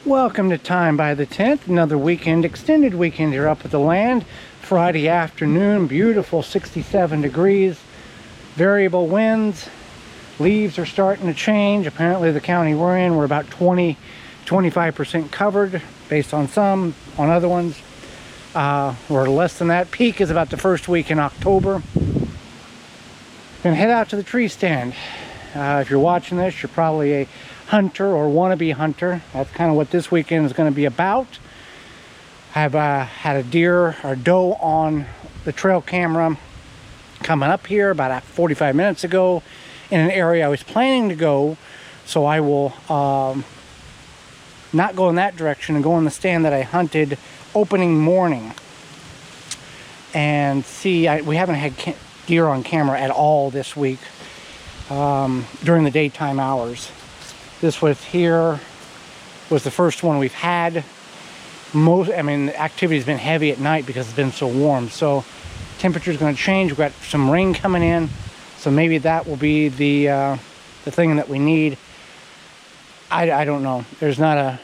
Welcome to Time by the Tent, another weekend, extended weekend here up at the land. Friday afternoon, beautiful 67 degrees, variable winds, leaves are starting to change. Apparently the county we're in, we're about 25% covered based on some, on other ones. We're less than that. Peak is about the first week in October. Gonna head out to the tree stand. If you're watching this, you're probably a hunter or wannabe hunter. That's kind of what this weekend is going to be about. I've had a deer or doe on the trail camera coming up here about 45 minutes ago in an area I was planning to go, so I will not go in that direction and go in the stand that I hunted opening morning and see. We haven't had deer on camera at all this week during the daytime hours. This was the first one we've had. The activity's been heavy at night because it's been so warm. So temperature's going to change. We've got some rain coming in, so maybe that will be the thing that we need. I don't know. There's not a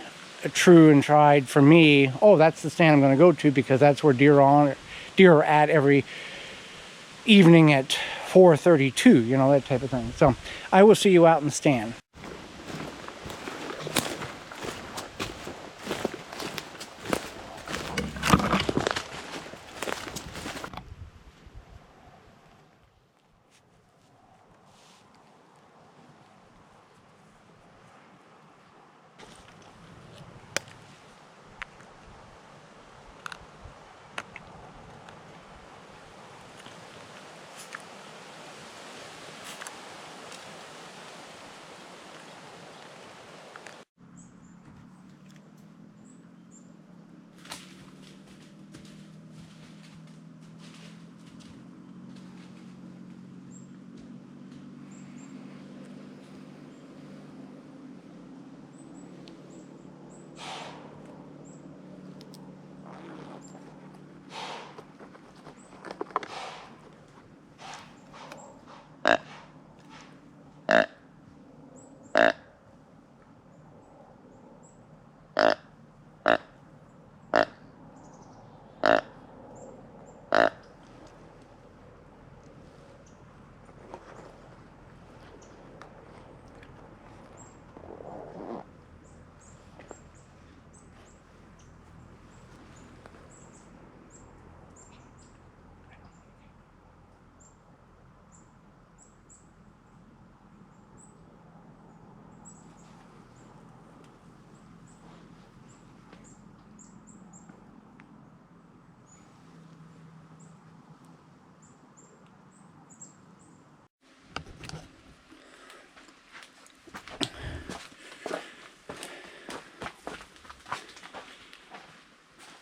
true and tried for me. Oh, that's the stand I'm going to go to because that's where deer are at every evening at 4:32. You know, that type of thing. So I will see you out in the stand.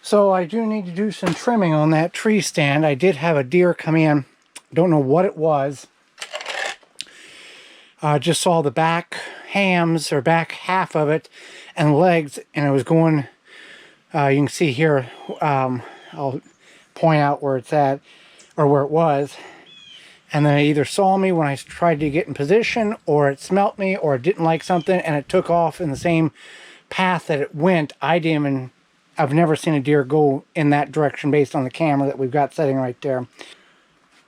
So I do need to do some trimming on that tree stand. I did have a deer come in. Don't know what it was. Just saw the back hams or back half of it and legs, and it was going, you can see here, I'll point out where it's at or where it was. And then it either saw me when I tried to get in position, or it smelt me, or it didn't like something and it took off in the same path that it went. I've never seen a deer go in that direction based on the camera that we've got setting right there.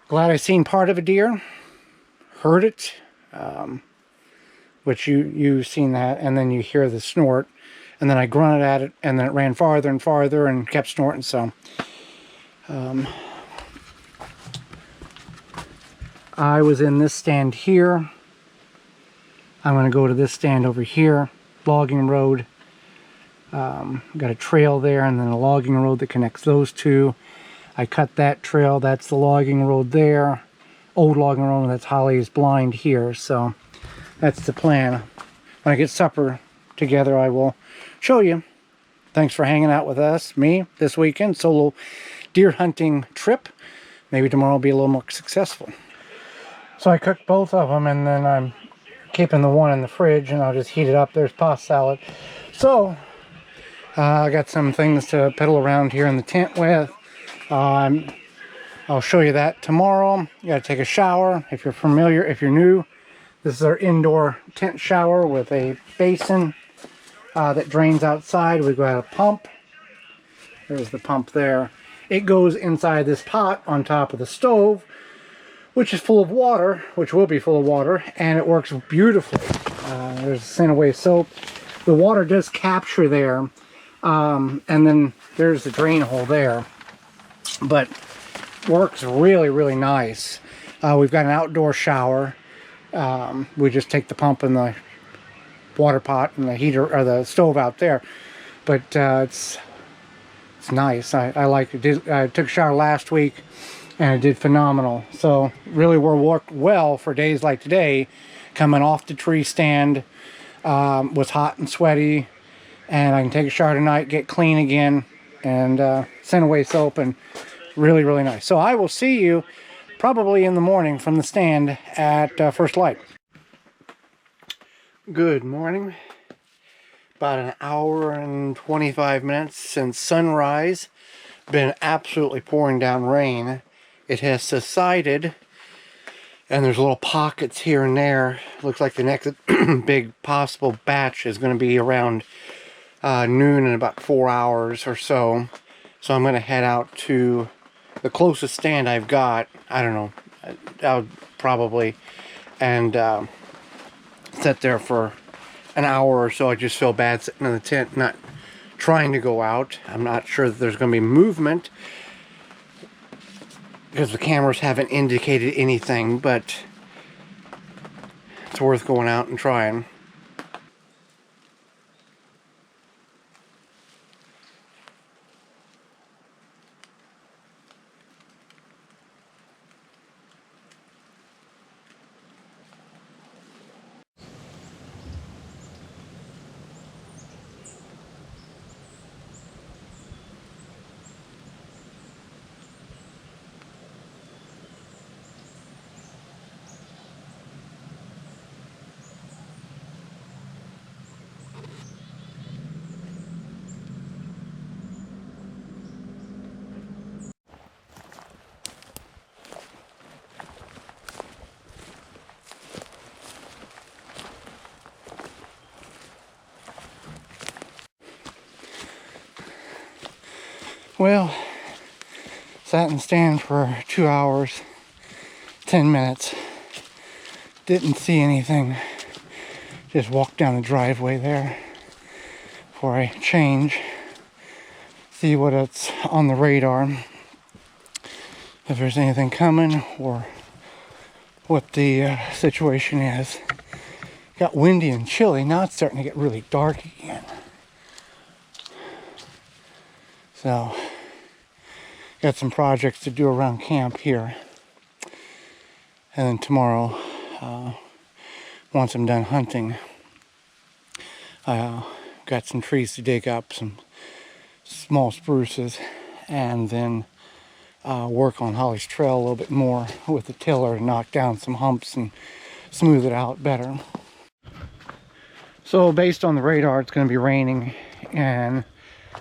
Glad I seen part of a deer. Heard it. Which you've seen that. And then you hear the snort. And then I grunted at it. And then it ran farther and farther and kept snorting. So I was in this stand here. I'm going to go to this stand over here. Logging road. Got a trail there and then a logging road that connects those two. I cut that trail. That's the logging road there. Old logging road. That's Holly's blind here. So that's the plan. When I get supper together, I will show you. Thanks for hanging out with us, me, this weekend. Solo deer hunting trip. Maybe tomorrow will be a little more successful. So I cooked both of them, and then I'm keeping the one in the fridge, and I'll just heat it up. There's pasta salad. So I got some things to piddle around here in the tent with. I'll show you that tomorrow. You gotta take a shower. If you're familiar, if you're new, this is our indoor tent shower with a basin. that drains outside. We've got a pump. There's the pump there. It goes inside this pot on top of the stove, which is full of water, which will be full of water, and it works beautifully. There's Scenaway soap. The water does capture there, and then there's the drain hole there, but works really, really nice. We've got an outdoor shower. We just take the pump and the water pot and the heater or the stove out there, but it's nice. I like it. I took a shower last week and it did phenomenal. So really will work well for days like today, coming off the tree stand. Was hot and sweaty, and I can take a shower tonight, get clean again, and Scenaway soap, and really, really nice. So I will see you probably in the morning from the stand at first light. Good morning. About an hour and 25 minutes since sunrise. Been absolutely pouring down rain. It has subsided, and there's little pockets here and there. Looks like the next big possible batch is going to be around noon in about 4 hours or so. So I'm going to head out to the closest stand I've got. I don't know, I'll probably, and sit there for an hour or so. I just feel bad sitting in the tent, not trying to go out. I'm not sure that there's going to be movement, because the cameras haven't indicated anything, but it's worth going out and trying. Well, sat in the stand for 2 hours, 10 minutes. Didn't see anything. Just walked down the driveway there before I change. See what it's on the radar. If there's anything coming or what the situation is. Got windy and chilly. Now it's starting to get really dark again. So, got some projects to do around camp here. And then tomorrow, once I'm done hunting, got some trees to dig up, some small spruces, and then work on Holly's Trail a little bit more with the tiller and knock down some humps and smooth it out better. So based on the radar, it's going to be raining and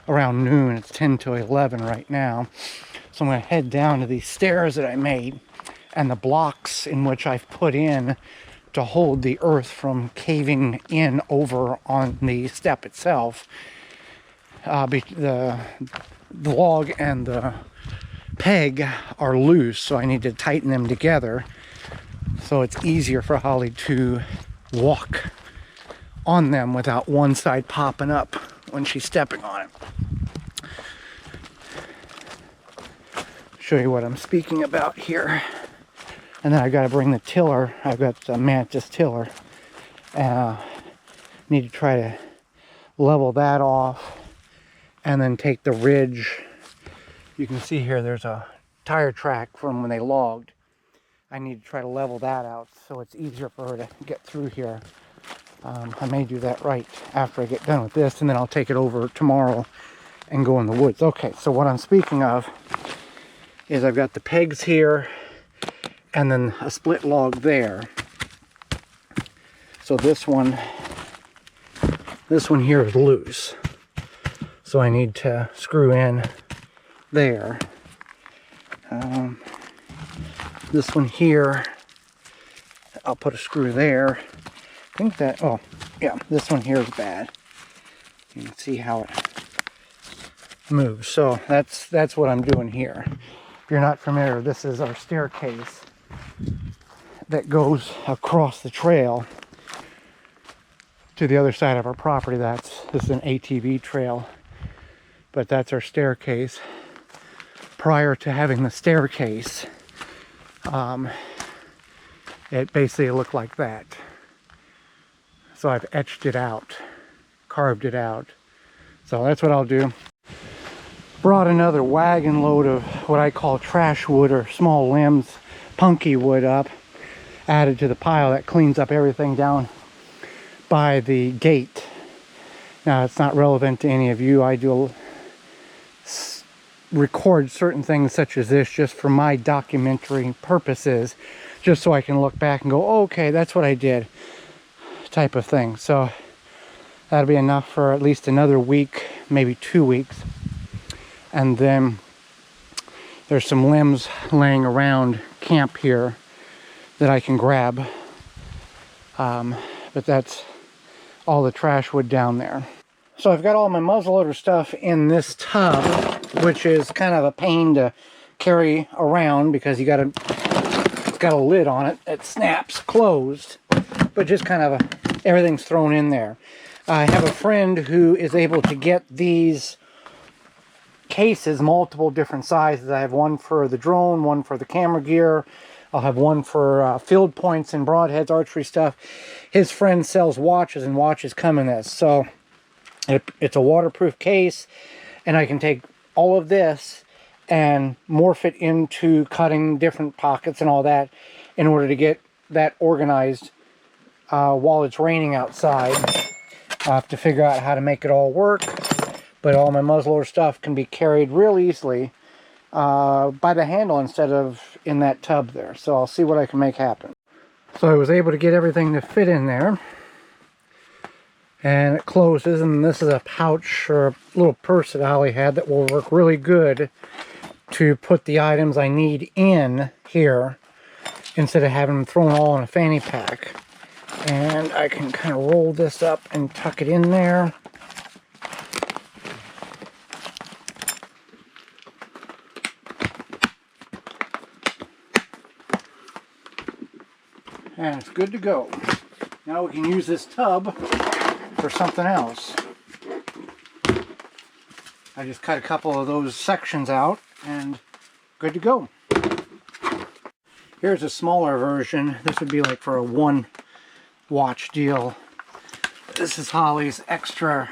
around noon. It's 10 to 11 right now. So I'm going to head down to these stairs that I made and the blocks in which I've put in to hold the earth from caving in over on the step itself. The log and the peg are loose, so I need to tighten them together so it's easier for Holly to walk on them without one side popping up when she's stepping on it. Show you what I'm speaking about here. And then I've got to bring the tiller. I've got the Mantis tiller. Need to try to level that off and then take the ridge. You can see here there's a tire track from when they logged. I need to try to level that out so it's easier for her to get through here. I may do that right after I get done with this, and then I'll take it over tomorrow and go in the woods. Okay, so what I'm speaking of is I've got the pegs here and then a split log there. So this one here is loose. So I need to screw in there. This one here, I'll put a screw there. I think that, oh yeah, this one here is bad. You can see how it moves. So that's what I'm doing here. If you're not familiar, this is our staircase that goes across the trail to the other side of our property. This is an ATV trail, but that's our staircase. Prior to having the staircase, it basically looked like that. So I've etched it out, carved it out. So that's what I'll do. Brought another wagon load of what I call trash wood, or small limbs, punky wood, up, added to the pile. That cleans up everything down by the gate. Now, it's not relevant to any of you. I do record certain things such as this just for my documentary purposes, just so I can look back and go, oh, okay, that's what I did, type of thing. So that'll be enough for at least another week, maybe 2 weeks. And then there's some limbs laying around camp here that I can grab. But that's all the trash wood down there. So I've got all my muzzleloader stuff in this tub, which is kind of a pain to carry around because it's got a lid on it. It snaps closed, but just kind of everything's thrown in there. I have a friend who is able to get these cases, multiple different sizes. I have one for the drone, one for the camera gear. I'll have one for field points and broadheads, archery stuff. His friend sells watches, and watches come in this. So it's a waterproof case, and I can take all of this and morph it into cutting different pockets and all that in order to get that organized while it's raining outside. I'll have to figure out how to make it all work, but all my muzzleloader stuff can be carried real easily by the handle instead of in that tub there. So I'll see what I can make happen. So I was able to get everything to fit in there, and it closes, and this is a pouch or a little purse that Holly had that will work really good to put the items I need in here instead of having them thrown all in a fanny pack. And I can kind of roll this up and tuck it in there. And it's good to go. Now we can use this tub for something else. I just cut a couple of those sections out and good to go. Here's a smaller version. This would be like for a one watch deal. This is Holly's extra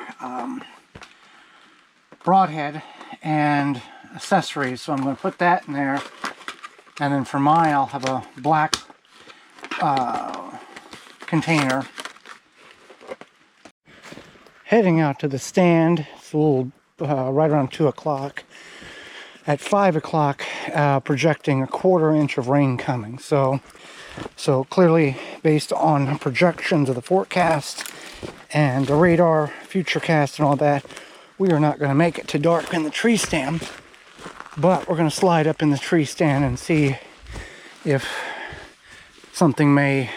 broadhead and accessories. So I'm going to put that in there. And then for mine, I'll have a black container. Heading out to the stand. It's a little right around 2 o'clock. At 5 o'clock, projecting a 1/4 inch of rain coming. So clearly, based on projections of the forecast and the radar, futurecast and all that, we are not going to make it to dark in the tree stand. But we're going to slide up in the tree stand and see if something may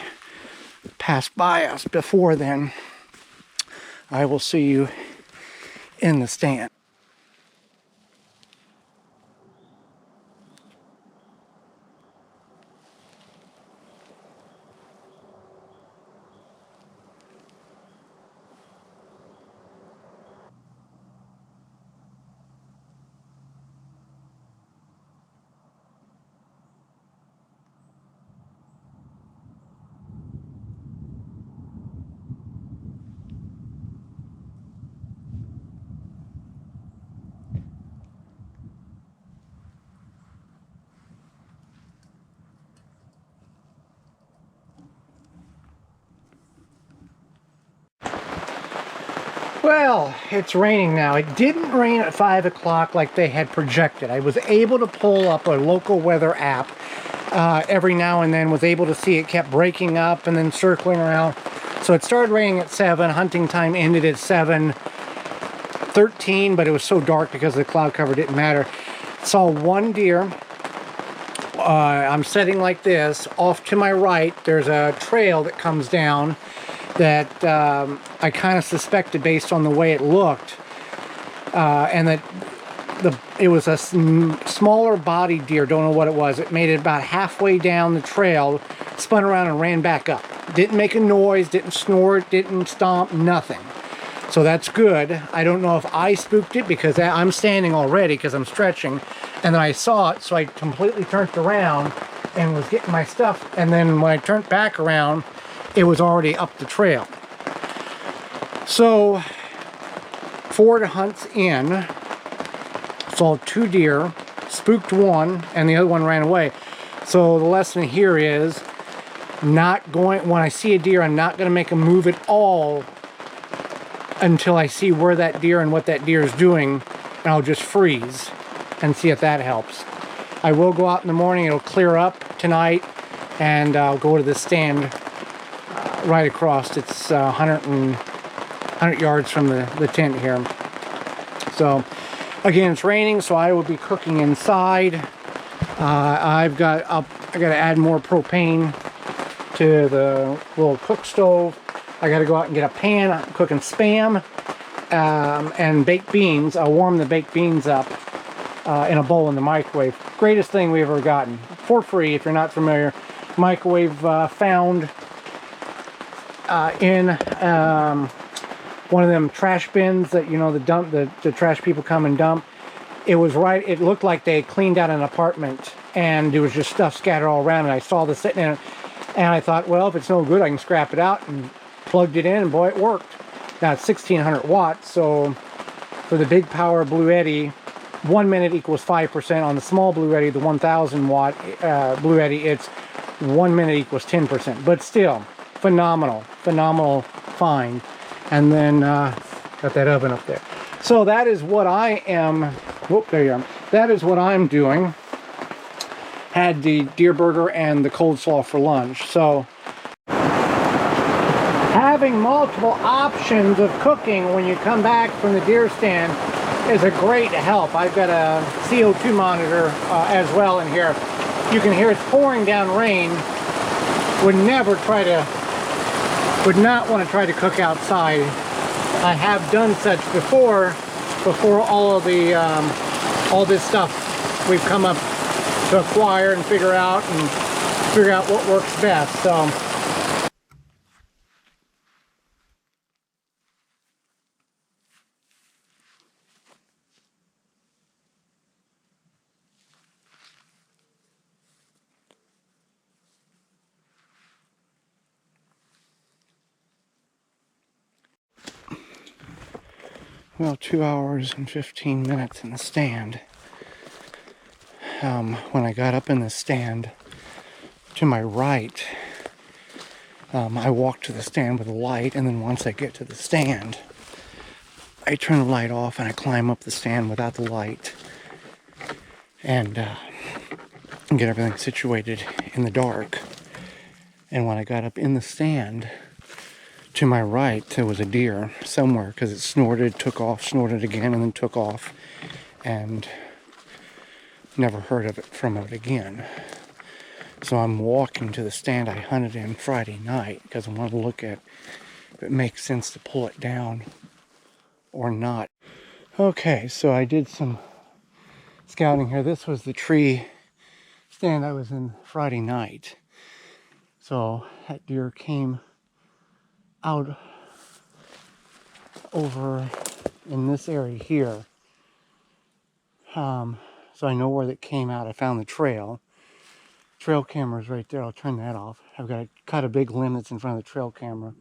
pass by us before then. I will see you in the stand. Well, it's raining now. It didn't rain at 5 o'clock like they had projected. I was able to pull up a local weather app every now and then, was able to see it kept breaking up and then circling around. So it started raining at 7. Hunting time ended at 7:13, but it was so dark because of the cloud cover, it didn't matter. Saw one deer. I'm setting like this. Off to my right, there's a trail that comes down. that I kind of suspected based on the way it looked, and that it was a smaller body deer. Don't know what it was. It made it about halfway down the trail, spun around and ran back up. Didn't make a noise, didn't snort, didn't stomp, nothing. So that's good. I don't know if I spooked it because I'm standing already because I'm stretching, and then I saw it, so I completely turned around and was getting my stuff, and then when I turned back around, it was already up the trail. So 4 hunts in, saw 2 deer, spooked one, and the other one ran away. So the lesson here is when I see a deer, I'm not going to make a move at all until I see where that deer and what that deer is doing, and I'll just freeze and see if that helps. I will go out in the morning, it'll clear up tonight, and I'll go to the stand right across. It's 100 yards from the tent here. So again, it's raining, so I will be cooking inside. I got to add more propane to the little cook stove. I got to go out and get a pan. I'm cooking Spam and baked beans. I'll warm the baked beans up in a bowl in the microwave. Greatest thing we've ever gotten for free. If you're not familiar, microwave found in one of them trash bins that, you know, the trash people come and dump. It was right, it looked like they cleaned out an apartment and there was just stuff scattered all around, and I saw this sitting in it, and I thought, well, if it's no good, I can scrap it out, and plugged it in, and boy, it worked. Now it's 1600 watts, so for the big power Blue Eddy, 1 minute equals 5%. On the small Blue Eddy, the 1000 watt Blue Eddy, it's 1 minute equals 10%. But still, phenomenal find. And then got that oven up there. So that is what I am. Whoop, there you are. That is what I'm doing. Had the deer burger and the cold slaw for lunch. So having multiple options of cooking when you come back from the deer stand is a great help. I've got a CO2 monitor as well in here. You can hear it's pouring down rain. Would not want to try to cook outside. I have done such before all of the all this stuff we've come up to acquire and figure out what works best. So well, 2 hours and 15 minutes in the stand. When I got up in the stand, to my right, I walk to the stand with a light, and then once I get to the stand, I turn the light off and I climb up the stand without the light and get everything situated in the dark. And when I got up in the stand, to my right, there was a deer somewhere because it snorted, took off, snorted again, and then took off, and never heard from it again. So I'm walking to the stand I hunted in Friday night because I wanted to look at if it makes sense to pull it down or not. Okay, so I did some scouting here. This was the tree stand I was in Friday night. So that deer came out over in this area here. So I know where that came out. I found the trail. Trail camera's right there. I'll turn that off. I've got to cut a big limb that's in front of the trail camera.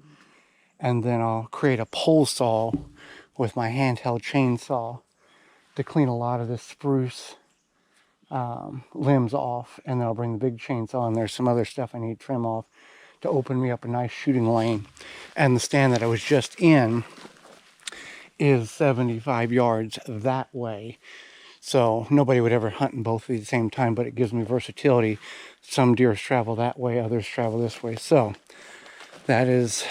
And then I'll create a pole saw with my handheld chainsaw to clean a lot of this spruce limbs off. And then I'll bring the big chainsaw, and there's some other stuff I need to trim off to open me up a nice shooting lane. And the stand that I was just in is 75 yards that way. So nobody would ever hunt in both of these at the same time, but it gives me versatility. Some deer travel that way, others travel this way. So that is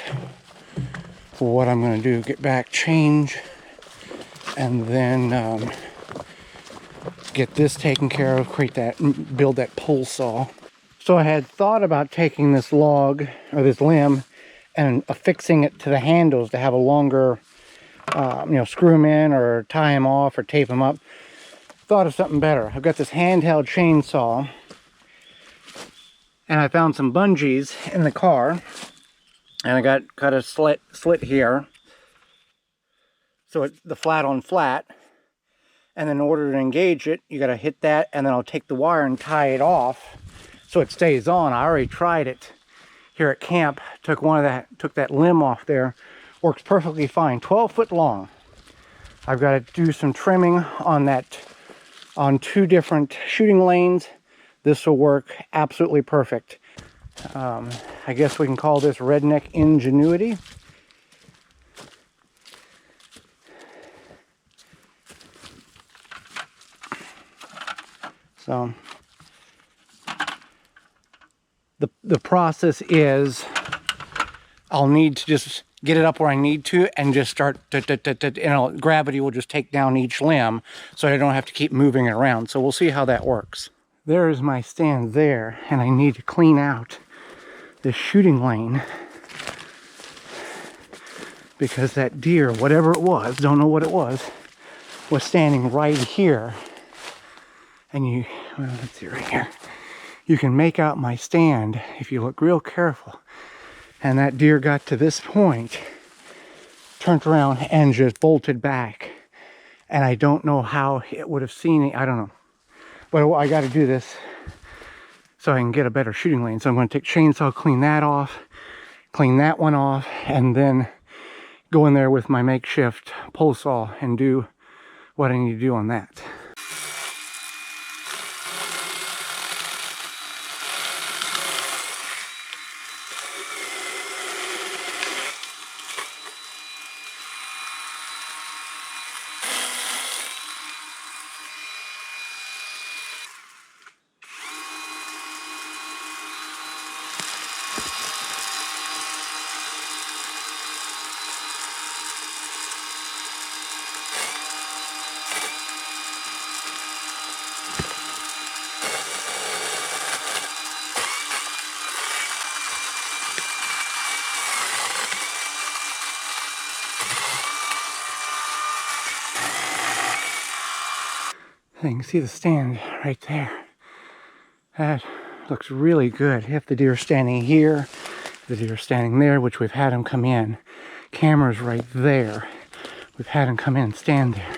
what I'm going to do. Get back, change, and then get this taken care of, create that, build that pole saw. So I had thought about taking this log, or this limb, and affixing it to the handles to have a longer, you know, screw them in or tie them off or tape them up. Thought of something better. I've got this handheld chainsaw, and I found some bungees in the car, and I cut a slit here, so it's the flat on flat. And then in order to engage it, you got to hit that, and then I'll take the wire and tie it off so it stays on. I already tried it here at camp. Took that limb off there. Works perfectly fine. 12 foot long. I've got to do some trimming on 2 different shooting lanes. This will work absolutely perfect. I guess we can call this redneck ingenuity. So the process is I'll need to just get it up where I need to and just start, gravity will just take down each limb so I don't have to keep moving it around. So we'll see how that works. There's my stand there, and I need to clean out this shooting lane because that deer, whatever it was, don't know what it was standing right here. And well, let's see right here. You can make out my stand if you look real careful. And that deer got to this point, turned around and just bolted back. And I don't know how it would have seen it. I don't know. But I got to do this so I can get a better shooting lane. So I'm going to take chainsaw, clean that off, clean that one off, and then go in there with my makeshift pole saw and do what I need to do on that. You can see the stand right there. That looks really good. If the deer's standing here, if the deer's standing there, which we've had him come in. Camera's right there. We've had him come in and stand there.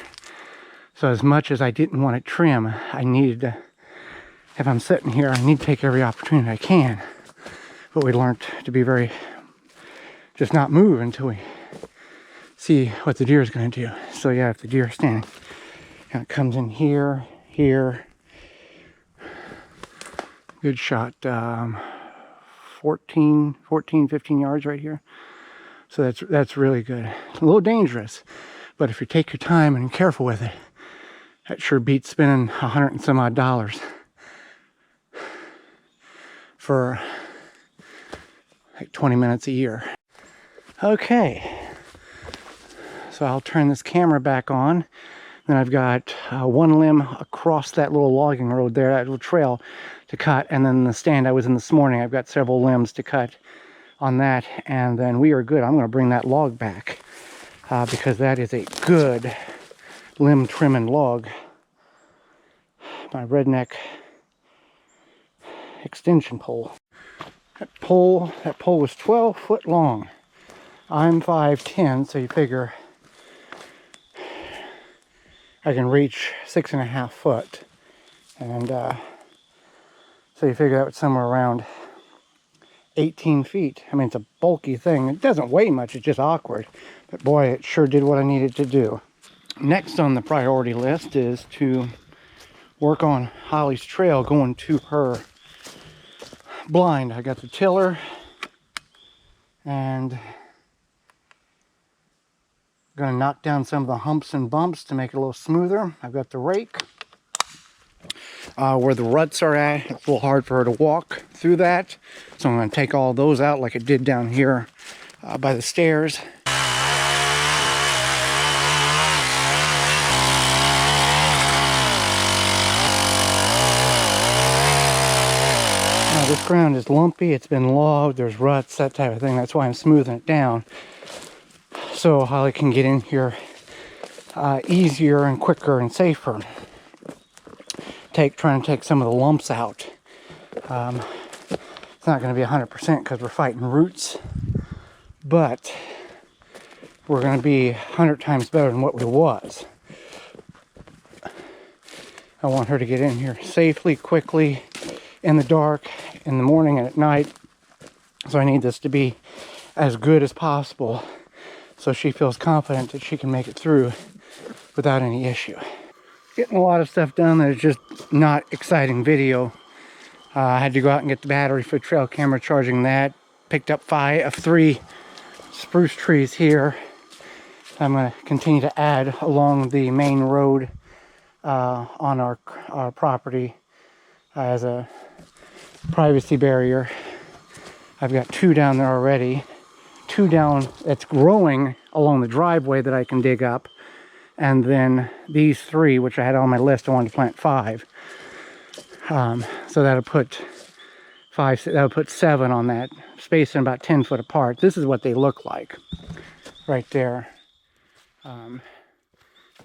So as much as I didn't want to trim, I needed to, if I'm sitting here, I need to take every opportunity I can. But we learned to be very, just not move until we see what the deer is going to do. So yeah, if the deer is standing, and it comes in here, good shot, 15 yards right here. So that's really good. A little dangerous, but if you take your time and you're careful with it, that sure beats spending $100 and some odd for like 20 minutes a year. Okay, so I'll turn this camera back on. Then I've got one limb across that little logging road there, that little trail to cut. And then the stand I was in this morning, I've got several limbs to cut on that. And then we are good. I'm going to bring that log back because that is a good limb trimming log. My Redneck extension pole. That pole was 12 foot long. I'm 5'10", so you figure I can reach 6.5 foot, and so you figure that was somewhere around 18 feet. I mean, it's a bulky thing. It doesn't weigh much, it's just awkward, but boy, it sure did what I needed to do. Next on the priority list is to work on Holly's trail going to her blind. I got the tiller and going to knock down some of the humps and bumps to make it a little smoother. I've got the rake. Where the ruts are at, it's a little hard for her to walk through that. So I'm going to take all those out like it did down here by the stairs. Now This ground is lumpy, it's been logged, there's ruts, that type of thing. That's why I'm smoothing it down, so Holly can get in here easier and quicker and safer. Trying to take some of the lumps out. It's not going to be 100% because we're fighting roots, but we're going to be 100 times better than what we was. I want her to get in here safely, quickly, in the dark, in the morning and at night. So I need this to be as good as possible so she feels confident that she can make it through without any issue. Getting a lot of stuff done that is just not exciting video. I had to go out and get the battery for the trail camera, charging that. Picked up 3 spruce trees here. I'm going to continue to add along the main road on our property as a privacy barrier. I've got 2 down there already. 2 down that's growing along the driveway that I can dig up. And then these 3, which I had on my list, I wanted to plant 5. So that'll put 7 on that, spacing about 10 foot apart. This is what they look like right there.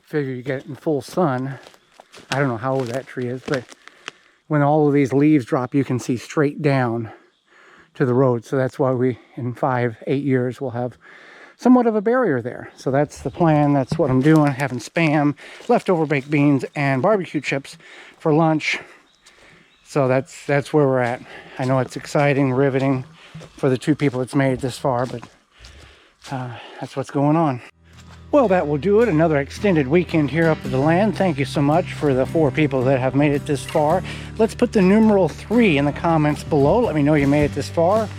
Figure you get it in full sun. I don't know how old that tree is, but when all of these leaves drop, you can see straight down to the road. So that's why we, in 5-8 years, will have somewhat of a barrier there. So that's the plan. That's what I'm doing. Having Spam, leftover baked beans, and barbecue chips for lunch. So that's where we're at. I know it's exciting, riveting for the 2 people that's made it this far, but that's what's going on. Well, that will do it. Another extended weekend here up at the land. Thank you so much for the 4 people that have made it this far. Let's put the numeral 3 in the comments below. Let me know you made it this far.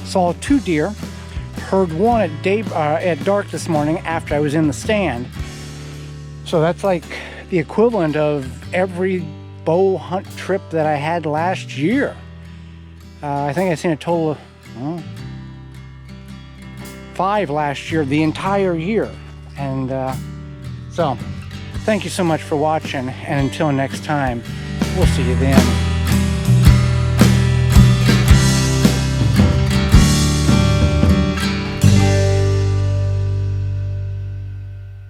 Saw 2 deer. Heard 1 at dark this morning after I was in the stand. So that's like the equivalent of every bow hunt trip that I had last year. I think I seen a total of 5 last year, the entire year. And so thank you so much for watching, and until next time, we'll see you then.